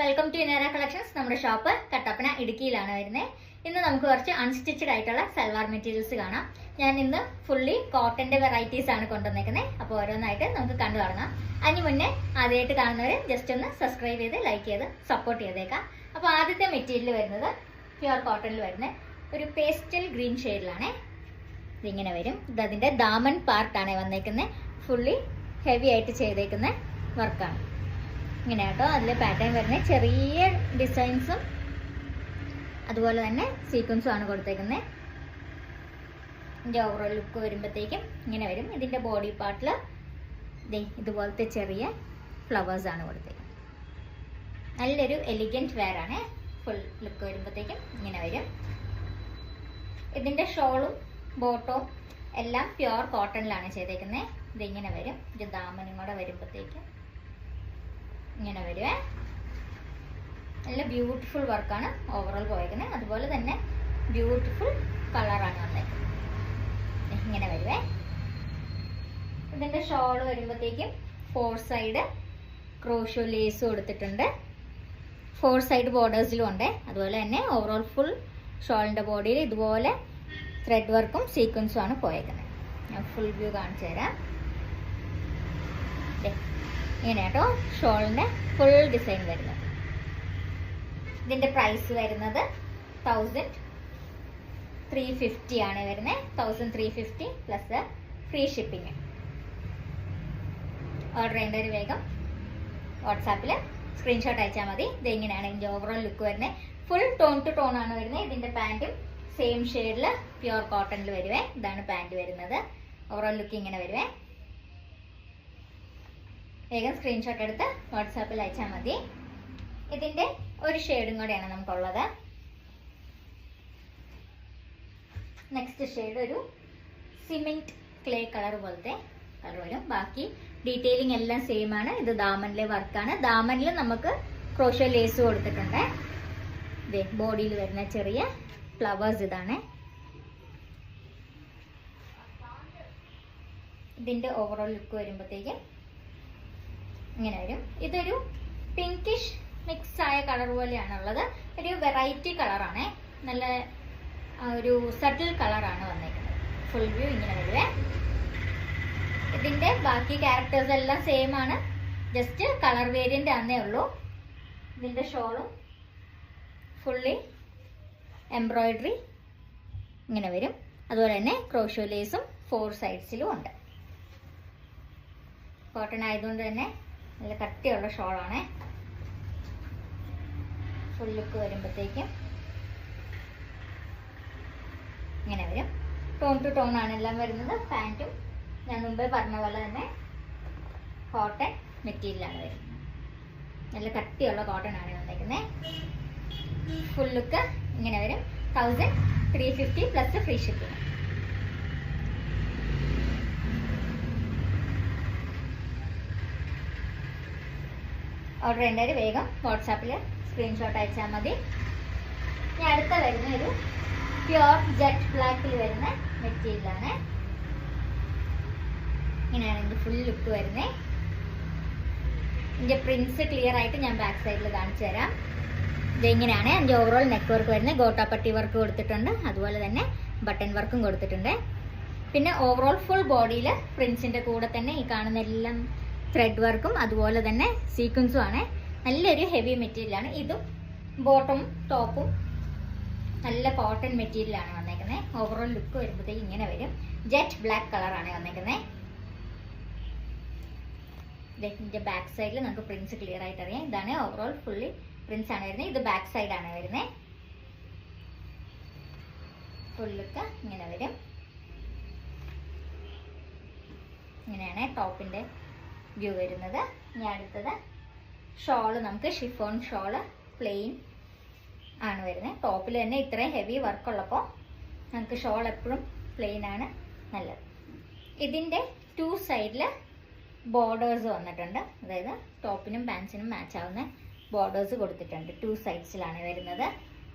Welcome to ഇനേറ collections. നമ്മുടെ shop Kattappana ഇടുക്കിയിലാണ് വരുന്നത്. ഇന്ന് നമുക്ക് കുറച്ച് അൺസ്റ്റിച്ചഡ് ആയിട്ടുള്ള സൽവാർ മെറ്റീരിയൽസ് കാണാം. ഞാൻ ഇന്ന് ഫുള്ളി കോട്ടന്റെ വെറൈറ്റീസ് ആണ് കൊണ്ടുവന്നേക്കുന്നത്. അപ്പോൾ ഓരോന്നായിട്ട് നമുക്ക് കണ്ടു തുടങ്ങാം. അതിന് മുന്നേ ആദ്യമായിട്ട് കാണുന്നവർ ജസ്റ്റ് ഒന്ന് സബ്സ്ക്രൈബ് ചെയ്ത് ലൈക്ക് ചെയ്ത് സപ്പോർട്ട് ചെയ്തേക്കാം. അപ്പോൾ ആദ്യത്തെ മെറ്റീരിയൽ വരുന്നത് പ്യുവർ കോട്ടണിൽ വരുന്ന ഒരു പേസ്റ്റൽ ഗ്രീൻ ഷെയ്ഡിലാണ്. ഇതിങ്ങനെ വരും. ഇത് അതിൻ്റെ ദാമൻ പാർട്ടാണ് വന്നേക്കുന്നത്. ഫുള്ളി ഹെവി ആയിട്ട് ചെയ്തേക്കുന്ന വർക്കാണ്. ഇങ്ങനെ കേട്ടോ. അതിൽ പാറ്റേൺ വരുന്ന ചെറിയ ഡിസൈൻസും അതുപോലെ തന്നെ സീക്വൻസും ആണ് കൊടുത്തേക്കുന്നത്. ഇതിൻ്റെ ഓവറോൾ ലുക്ക് വരുമ്പോഴത്തേക്കും ഇങ്ങനെ വരും. ഇതിൻ്റെ ബോഡി പാർട്ടിൽ ഇതുപോലത്തെ ചെറിയ ഫ്ലവേഴ്സാണ് കൊടുത്തേക്കുന്നത്. നല്ലൊരു എലിഗൻറ്റ് വെയർ ആണ്. ഫുൾ ലുക്ക് വരുമ്പോഴത്തേക്കും ഇങ്ങനെ വരും. ഇതിൻ്റെ ഷോളും ബോട്ടവും എല്ലാം പ്യുവർ കോട്ടണിലാണ് ചെയ്തേക്കുന്നത്. ഇതിങ്ങനെ വരും. ഇത് ദാമനും കൂടെ വരുമ്പോഴത്തേക്കും ഇങ്ങനെ വരുവേ. നല്ല ബ്യൂട്ടിഫുൾ വർക്കാണ് ഓവറോൾ പോയേക്കുന്നത്. അതുപോലെ തന്നെ ബ്യൂട്ടിഫുൾ കളറാണ് വന്നേക്കുന്നത്. ഇങ്ങനെ വരുവേ. ഇതിൻ്റെ ഷോൾ വരുമ്പോഴത്തേക്കും 4 സൈഡ് ക്രോഷോ ലേസ് കൊടുത്തിട്ടുണ്ട്. 4 സൈഡ് ബോർഡേഴ്സിലും ഉണ്ട്. അതുപോലെ തന്നെ ഓവറോൾ ഫുൾ ഷോളിൻ്റെ ബോഡിയിൽ ഇതുപോലെ ത്രെഡ് വർക്കും സീക്വൻസും ആണ് പോയേക്കുന്നത്. ഞാൻ ഫുൾ വ്യൂ കാണിച്ചു തരാം. ഇങ്ങനെ കേട്ടോ ഷോളിൻ്റെ ഫുൾ ഡിസൈൻ വരുന്നത്. ഇതിൻ്റെ പ്രൈസ് വരുന്നത് 1350 ആണ് വരുന്നത്. 1350 പ്ലസ് ഫ്രീ ഷിപ്പിംഗ്. ഓർഡർ ചെയ്യേണ്ട ഒരു വേഗം വാട്സാപ്പിൽ സ്ക്രീൻഷോട്ട് അയച്ചാൽ മതി. ഇതെങ്ങനെയാണ് ഇതിൻ്റെ ഓവറോൾ ലുക്ക് വരുന്നത്. ഫുൾ ടോൺ ടു ടോൺ ആണ് വരുന്നത്. ഇതിൻ്റെ പാൻറ്റും സെയിം ഷെയ്ഡിൽ പ്യുവർ കോട്ടണിൽ വരുവേ. ഇതാണ് പാൻറ്റ് വരുന്നത്. ഓവറോൾ ലുക്ക് ഇങ്ങനെ വരുവേ. വേഗം സ്ക്രീൻഷോട്ട് എടുത്ത് വാട്സാപ്പിൽ അയച്ചാൽ മതി. ഇതിൻ്റെ ഒരു ഷെയ്ഡും കൂടെയാണ് നമുക്കുള്ളത്. നെക്സ്റ്റ് ഷെയ്ഡ് ഒരു സിമെന്റ് ക്ലേ കളർ പോലത്തെ കളർ വരും. ബാക്കി ഡീറ്റെയിലിംഗ് എല്ലാം സെയിം ആണ്. ഇത് ദാമനിലെ വർക്കാണ്. ദാമനിൽ നമുക്ക് ക്രോഷോ ലേസ് കൊടുത്തിട്ടുണ്ട്. ഇതേ ബോഡിയിൽ വരുന്ന ചെറിയ ഫ്ലവേഴ്സ് ഇതാണ്. ഇതിൻ്റെ ഓവറോൾ ലുക്ക് വരുമ്പോഴത്തേക്കും ഇങ്ങനെ വരും. ഇതൊരു പിങ്കിഷ് മിക്സ് ആയ കളർ പോലെയാണുള്ളത്. ഒരു വെറൈറ്റി കളറാണ്. നല്ല ഒരു സട്ടിൽ കളറാണ് വന്നേക്കുന്നത്. ഫുൾ വ്യൂ ഇങ്ങനെ വരുവേ. ഇതിൻ്റെ ബാക്കി ക്യാരക്ടേഴ്സ് എല്ലാം സെയിം ആണ്. ജസ്റ്റ് കളർ വേരിയൻ്റ് ആണെന്നേ ഉള്ളൂ. ഇതിൻ്റെ ഷോളും ഫുള്ളി എംബ്രോയിഡറി ഇങ്ങനെ വരും. അതുപോലെ തന്നെ ക്രോഷോ ലേസും 4 സൈഡ്സിലും ഉണ്ട്. കോട്ടൺ ആയതുകൊണ്ട് തന്നെ നല്ല കട്ടിയുള്ള ഷോളാണ്. ഫുൾ ലുക്ക് വരുമ്പോഴത്തേക്കും ഇങ്ങനെ വരും. ടോൺ ടു ടോൺ ആണ് എല്ലാം വരുന്നത്. പാൻറ്റും ഞാൻ മുമ്പേ പറഞ്ഞ പോലെ തന്നെ കോട്ടൺ മെറ്റീരിയലാണ് വരുന്നത്. നല്ല കട്ടിയുള്ള കോട്ടൺ ആണ് വന്നേക്കുന്നത്. ഫുൾ ലുക്ക് ഇങ്ങനെ വരും. 1350 പ്ലസ് ഫ്രീ ഷിപ്പിംഗ്. ഓർഡർ ചെയ്യേണ്ടവർ വേഗം വാട്സാപ്പിൽ സ്ക്രീൻഷോട്ട് അയച്ചാൽ മതി. ഇനി അടുത്ത വരുന്ന ഒരു പ്യുവർ ജെറ്റ് ബ്ലാക്കിൽ വരുന്ന മെറ്റീരിയലാണ്. ഇങ്ങനെയാണ് ഇതിൻ്റെ ഫുൾ ലുക്ക് വരുന്നത്. ഇതിൻ്റെ പ്രിൻസ് ക്ലിയർ ആയിട്ട് ഞാൻ ബാക്ക് സൈഡിൽ കാണിച്ചു തരാം. ഇതെങ്ങനെയാണ് അതിൻ്റെ ഓവറോൾ നെക്ക് വർക്ക് വരുന്നത്. ഗോട്ടാപ്പട്ടി വർക്ക് കൊടുത്തിട്ടുണ്ട്. അതുപോലെ തന്നെ ബട്ടൺ വർക്കും കൊടുത്തിട്ടുണ്ട്. പിന്നെ ഓവറോൾ ഫുൾ ബോഡിയിൽ പ്രിൻസിൻ്റെ കൂടെ തന്നെ ഈ കാണുന്ന എല്ലാം ത്രെഡ് വർക്കും അതുപോലെ തന്നെ സീക്വൻസും ആണ്. നല്ലൊരു ഹെവി മെറ്റീരിയലാണ്. ഇതും ബോട്ടവും ടോപ്പും നല്ല കോട്ടൺ മെറ്റീരിയലാണ് വന്നേക്കുന്നത്. ഓവറോൾ ലുക്ക് വരുമ്പോഴത്തേക്ക് ഇങ്ങനെ വരും. ജെറ്റ് ബ്ലാക്ക് കളറാണ് വന്നേക്കുന്നത്. ഇതിൻ്റെ ബാക്ക് സൈഡിൽ നമുക്ക് പ്രിൻസ് ക്ലിയർ ആയിട്ട് അറിയാം. ഇതാണ് ഓവറോൾ ഫുള്ളി പ്രിൻസ് ആണ് വരുന്നത്. ഇത് ബാക്ക് സൈഡാണ് വരുന്നത്. ഫുൾ ലുക്ക് ഇങ്ങനെ വരും. ഇങ്ങനെയാണ് ടോപ്പിൻ്റെ വ്യൂ വരുന്നത്. ഇനി അടുത്തത് ഷോള് നമുക്ക് ഷിഫോൺ ഷോള് പ്ലെയിൻ ആണ് വരുന്നത്. ടോപ്പിൽ തന്നെ ഇത്രയും ഹെവി വർക്കുള്ളപ്പോൾ നമുക്ക് ഷോൾ എപ്പോഴും പ്ലെയിൻ ആണ് നല്ലത്. ഇതിൻ്റെ 2 സൈഡിൽ ബോർഡേഴ്സ് വന്നിട്ടുണ്ട്. അതായത് ടോപ്പിനും പാൻസിനും മാച്ച് ആവുന്ന ബോർഡേഴ്സ് കൊടുത്തിട്ടുണ്ട്. 2 സൈഡ്സിലാണ് വരുന്നത്.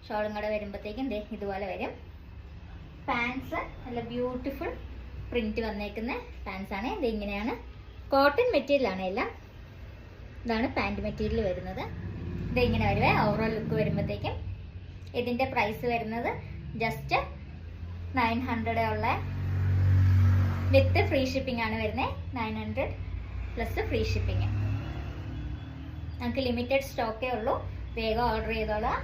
ഷോളും കൂടെ വരുമ്പോഴത്തേക്കും ഇതുപോലെ വരും. പാൻസ് നല്ല ബ്യൂട്ടിഫുൾ പ്രിന്റ് വന്നേക്കുന്ന പാൻസാണ്. ഇതിങ്ങനെയാണ്. കോട്ടൺ മെറ്റീരിയലാണ് എല്ലാം. ഇതാണ് പാൻറ് മെറ്റീരിയൽ വരുന്നത്. ഇത് ഇങ്ങനെ വരുവേ ഓവറോൾ ലുക്ക് വരുമ്പോഴത്തേക്കും. ഇതിൻ്റെ പ്രൈസ് വരുന്നത് ജസ്റ്റ് 900 ഉള്ള വിത്ത് ഫ്രീ ഷിപ്പിംഗ് ആണ് വരുന്നത്. 900 പ്ലസ് ഫ്രീ ഷിപ്പിംഗ്. നമുക്ക് ലിമിറ്റഡ് സ്റ്റോക്കേ ഉള്ളൂ. വേഗം ഓർഡർ ചെയ്തോളാം.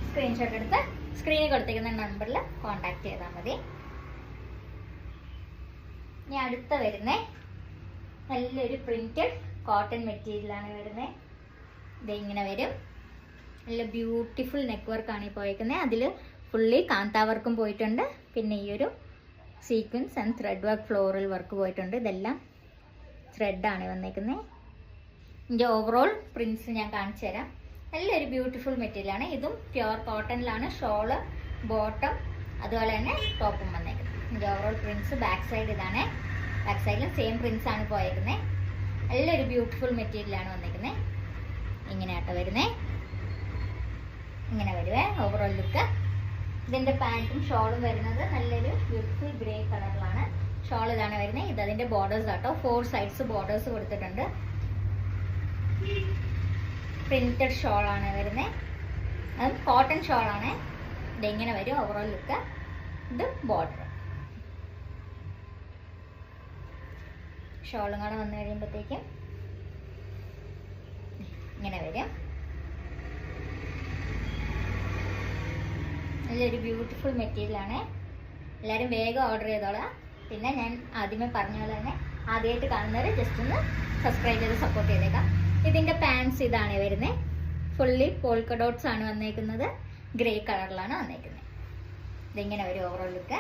സ്ക്രീൻഷോട്ട് എടുത്ത് സ്ക്രീനിൽ കൊടുത്തിരിക്കുന്ന നമ്പറിൽ കോൺടാക്ട് ചെയ്താൽ മതി. ഇനി അടുത്ത വരുന്നേ നല്ലൊരു പ്രിന്റഡ് കോട്ടൺ മെറ്റീരിയലാണ് വരുന്നത്. ഇത് ഇങ്ങനെ വരും. നല്ല ബ്യൂട്ടിഫുൾ നെക്ക് വർക്കാണ് ഈ പോയിരിക്കുന്നത്. അതിൽ ഫുള്ളി കാന്താ വർക്കും പോയിട്ടുണ്ട്. പിന്നെ ഈ ഒരു sequence and thread work floral work പോയിട്ടുണ്ട്. ഇതെല്ലാം ത്രെഡാണ് വന്നേക്കുന്നത്. ഇതിൻ്റെ ഓവറോൾ പ്രിൻസ് ഞാൻ കാണിച്ചു തരാം. നല്ലൊരു ബ്യൂട്ടിഫുൾ മെറ്റീരിയലാണ്. ഇതും പ്യുവർ കോട്ടണിലാണ്. ഷോള്, ബോട്ടം, അതുപോലെ തന്നെ ടോപ്പും വന്നേക്കുന്നത്. ഇതിൻ്റെ ഓവറോൾ പ്രിൻസ് ബാക്ക് സൈഡ് ഇതാണ്. ബാക്ക് സൈഡിലും സെയിം പ്രിൻസ് ആണ് പോയേക്കുന്നത്. നല്ലൊരു ബ്യൂട്ടിഫുൾ മെറ്റീരിയലാണ് വന്നേക്കുന്നത്. ഇങ്ങനെയാട്ടോ വരുന്നത്. ഇങ്ങനെ വരുവേ ഓവറോൾ ലുക്ക്. ഇതിൻ്റെ പാൻറ്റും ഷോളും വരുന്നത് നല്ലൊരു ബ്യൂട്ടിഫുൾ ഗ്രേ കളറിലാണ്. ഷോൾ ഇതാണ് വരുന്നത്. ഇത് അതിൻ്റെ ബോർഡേഴ്സ് ആട്ടോ. 4 സൈഡ്സ് ബോർഡേഴ്സ് കൊടുത്തിട്ടുണ്ട്. പ്രിന്റഡ് ഷോളാണ് വരുന്നത്. അതും കോട്ടൺ ഷോളാണ്. ഇതെങ്ങനെ വരും ഓവറോൾ ലുക്ക്. ഇത് ബോർഡർ. ഷോളും കൂടെ വന്നു കഴിയുമ്പോഴത്തേക്കും ഇങ്ങനെ വരും. നല്ലൊരു ബ്യൂട്ടിഫുൾ മെറ്റീരിയലാണ്. എല്ലാവരും വേഗം ഓർഡർ ചെയ്തോളാം. പിന്നെ ഞാൻ ആദ്യമേ പറഞ്ഞ പോലെ തന്നെ ആദ്യമായിട്ട് കാണുന്നവർ ജസ്റ്റ് ഒന്ന് സബ്സ്ക്രൈബ് ചെയ്ത് സപ്പോർട്ട് ചെയ്തേക്കാം. ഇതിൻ്റെ പാൻസ് ഇതാണ് വരുന്നത്. ഫുള്ളി പോൾക്ക ഡോട്ട്സ് ആണ് വന്നേക്കുന്നത്. ഗ്രേ കളറിലാണ് വന്നേക്കുന്നത്. ഇതിങ്ങനെ ഒരു ഓവറോൾ ലുക്ക്.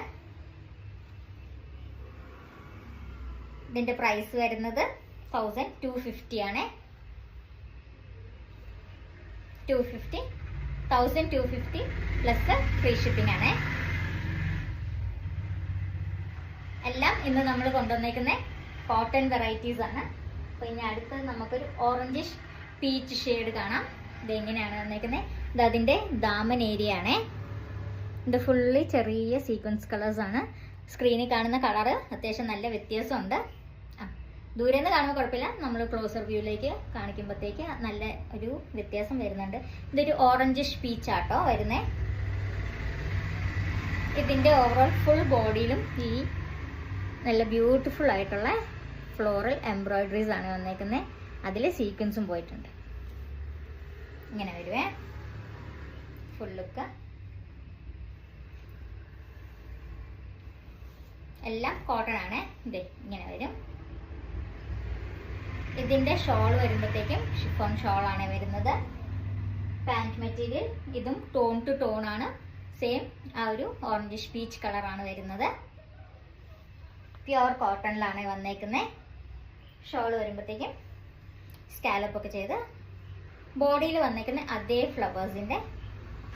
ഇതിൻ്റെ പ്രൈസ് വരുന്നത് 1250 ആണ്. 1250 പ്ലസ് ഫ്രീ ഷിപ്പിംഗ് ആണ്. എല്ലാം ഇന്ന് നമ്മൾ കൊണ്ടുവന്നേക്കുന്ന കോട്ടൺ വെറൈറ്റീസ് ആണ്. അപ്പോൾ ഇനി അടുത്തത് നമുക്കൊരു ഓറഞ്ചിഷ് പീച്ച് ഷെയ്ഡ് കാണാം. ഇത് എങ്ങനെയാണ് വന്നേക്കുന്നത്. ഇത് അതിൻ്റെ ദാമൻ ഏരിയ ആണ്. ഇത് ഫുള്ളി ചെറിയ സീക്വൻസ് കളേഴ്സ് ആണ്. സ്ക്രീനിൽ കാണുന്ന കളറ് അത്യാവശ്യം നല്ല വ്യത്യാസമുണ്ട്. ദൂരെ നിന്ന് കാണുമ്പോൾ കുഴപ്പമില്ല. നമ്മൾ ക്ലോസർ വ്യൂയിലേക്ക് കാണിക്കുമ്പോഴത്തേക്ക് നല്ല ഒരു വ്യത്യാസം വരുന്നുണ്ട്. ഇതൊരു ഓറഞ്ചിഷ് പീച്ച് ആട്ടോ വരുന്നത്. ഇതിൻ്റെ ഓവറോൾ ഫുൾ ബോഡിയിലും ഈ നല്ല ബ്യൂട്ടിഫുൾ ആയിട്ടുള്ള ഫ്ലോറൽ എംബ്രോയിഡറീസ് ആണ് വന്നേക്കുന്നത്. അതിൽ സീക്വൻസും പോയിട്ടുണ്ട്. ഇങ്ങനെ വരുവേ ഫുൾ ലുക്ക്. എല്ലാം കോട്ടൺ ആണ്. ഇതേ ഇങ്ങനെ വരും. ഇതിൻ്റെ ഷോൾ വരുമ്പോഴത്തേക്കും ഷിഫോൺ ഷോളാണ് വരുന്നത്. പാൻറ് മെറ്റീരിയൽ ഇതും ടോൺ ടു ടോൺ ആണ്. സെയിം ആ ഒരു ഓറഞ്ചിഷ് പീച്ച് കളറാണ് വരുന്നത്. പ്യുവർ കോട്ടണിലാണ് വന്നേക്കുന്നത്. ഷോൾ വരുമ്പോഴത്തേക്കും സ്കാലപ്പ് ഒക്കെ ചെയ്ത് ബോഡിയിൽ വന്നേക്കുന്ന അതേ ഫ്ലവേഴ്സിൻ്റെ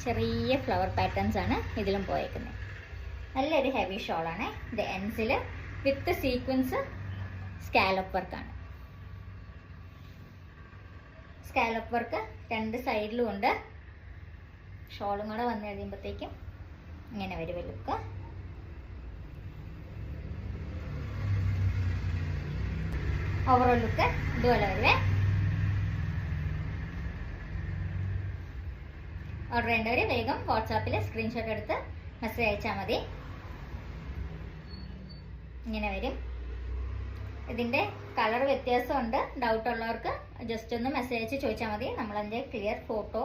ചെറിയ ഫ്ലവർ പാറ്റേൺസ് ആണ് ഇതിലും പോയേക്കുന്നത്. നല്ലൊരു ഹെവി ഷോളാണ്. ഇത് എൻസിൽ വിത്ത് സീക്വൻസ് സ്കാലപ്പ് വർക്കാണ്. സ്കാലപ്പ് വർക്ക് 2 സൈഡിലും ഉണ്ട്. ഷോളും കൂടെ വന്നു കഴിയുമ്പോഴത്തേക്കും ഇങ്ങനെ വരും ലുക്ക്. ഓവറോൾ ലുക്ക് ഇതുപോലെ വരുവേ. ഓർഡർ ചെയ്യേണ്ടവർ വേഗം വാട്സാപ്പിൽ സ്ക്രീൻഷോട്ട് എടുത്ത് മെസ്സേജ് അയച്ചാൽ മതി. ഇങ്ങനെ വരും. ഇതിൻ്റെ കളർ വ്യത്യാസമുണ്ട്. ഡൗട്ട് ഉള്ളവർക്ക് ജസ്റ്റ് ഒന്ന് മെസ്സേജ് അയച്ച് ചോദിച്ചാൽ മതി. നമ്മളതിൻ്റെ ക്ലിയർ ഫോട്ടോ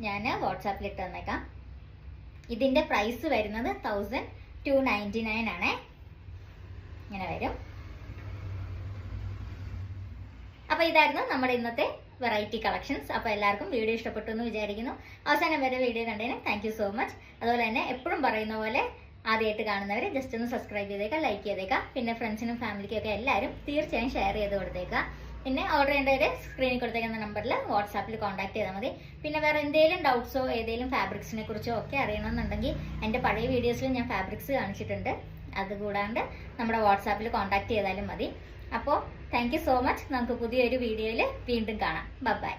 ഞാൻ വാട്സാപ്പിൽ ഇട്ട് തന്നേക്കാം. ഇതിൻ്റെ പ്രൈസ് വരുന്നത് 1299 ആണ്. ഇങ്ങനെ വരും. അപ്പോൾ ഇതായിരുന്നു നമ്മുടെ ഇന്നത്തെ വെറൈറ്റി കളക്ഷൻസ്. അപ്പോൾ എല്ലാവർക്കും വീഡിയോ ഇഷ്ടപ്പെട്ടു എന്ന് വിചാരിക്കുന്നു. അവസാനം വരെ വീഡിയോ കണ്ടതിന് താങ്ക് യു സോ മച്ച്. അതുപോലെ തന്നെ എപ്പോഴും പറയുന്ന പോലെ ആദ്യമായിട്ട് കാണുന്നവർ ജസ്റ്റ് ഒന്ന് സബ്സ്ക്രൈബ് ചെയ്തേക്കാം, ലൈക്ക് ചെയ്തേക്കാം. പിന്നെ ഫ്രണ്ട്സിനും ഫാമിലിക്കും ഒക്കെ എല്ലാവരും തീർച്ചയായും ഷെയർ ചെയ്ത് കൊടുത്തേക്കാം. പിന്നെ ഓർഡർ ചെയ്യേണ്ടവർ സ്ക്രീനിൽ കൊടുത്തേക്കുന്ന നമ്പറിൽ വാട്സാപ്പിൽ കോൺടാക്ട് ചെയ്താൽ മതി. പിന്നെ വേറെ എന്തെങ്കിലും ഡൗട്ട്സോ ഏതെങ്കിലും ഫാബ്രിക്സിനെ കുറിച്ചോ ഒക്കെ അറിയണമെന്നുണ്ടെങ്കിൽ എൻ്റെ പഴയ വീഡിയോസിൽ ഞാൻ ഫാബ്രിക്സ് കാണിച്ചിട്ടുണ്ട്. അതുകൂടാണ്ട് നമ്മുടെ വാട്സാപ്പിൽ കോൺടാക്ട് ചെയ്താലും മതി. അപ്പോൾ താങ്ക് യു സോ മച്ച്. നമുക്ക് പുതിയൊരു വീഡിയോയിൽ വീണ്ടും കാണാം. ബൈ.